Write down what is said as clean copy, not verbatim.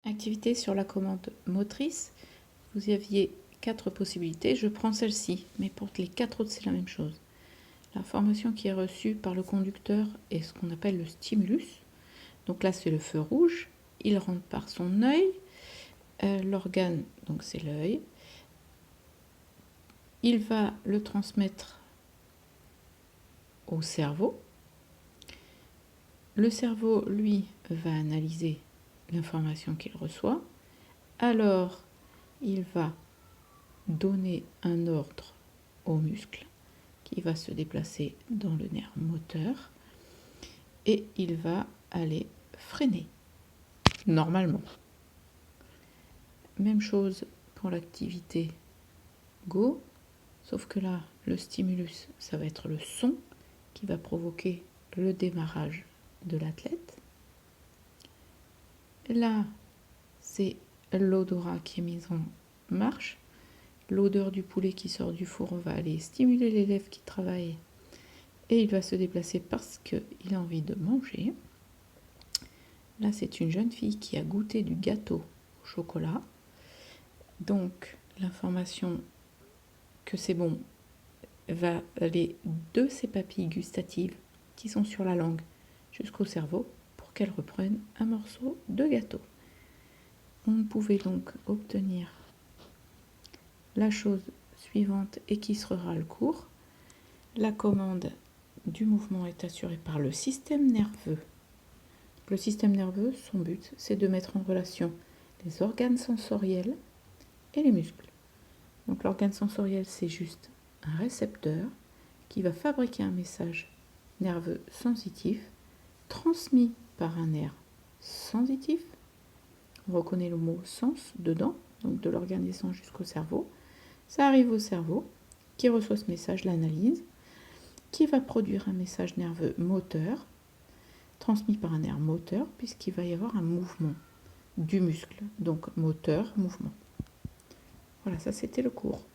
Activité sur la commande motrice, vous y aviez 4 possibilités. Je prends celle-ci, mais pour les 4 autres, c'est la même chose. L'information qui est reçue par le conducteur est ce qu'on appelle le stimulus. Donc là, c'est le feu rouge. Il rentre par son œil. L'organe, donc c'est l'œil. Il va le transmettre au cerveau. Le cerveau, lui, va analyser l'information qu'il reçoit. Alors, il va donner un ordre au muscle qui va se déplacer dans le nerf moteur et il va aller freiner, normalement. Même chose pour l'activité Go, sauf que là, le stimulus, ça va être le son qui va provoquer le démarrage de l'athlète. Là, c'est l'odorat qui est mis en marche. L'odeur du poulet qui sort du four va aller stimuler l'élève qui travaille et il va se déplacer parce qu'il a envie de manger. Là, c'est une jeune fille qui a goûté du gâteau au chocolat. Donc, l'information que c'est bon va aller de ses papilles gustatives qui sont sur la langue jusqu'au cerveau pour qu'elle reprenne un morceau de gâteau. On pouvait donc obtenir la chose suivante et qui sera le cours. La commande du mouvement est assurée par le système nerveux. Le système nerveux, son but, c'est de mettre en relation les organes sensoriels et les muscles. Donc l'organe sensoriel, c'est juste un récepteur qui va fabriquer un message nerveux sensitif transmis par un nerf sensitif. On reconnaît le mot sens dedans, donc de l'organe des sens jusqu'au cerveau. Ça arrive au cerveau qui reçoit ce message, l'analyse, qui va produire un message nerveux moteur, transmis par un nerf moteur, puisqu'il va y avoir un mouvement du muscle. Donc moteur, mouvement. Voilà, ça c'était le cours.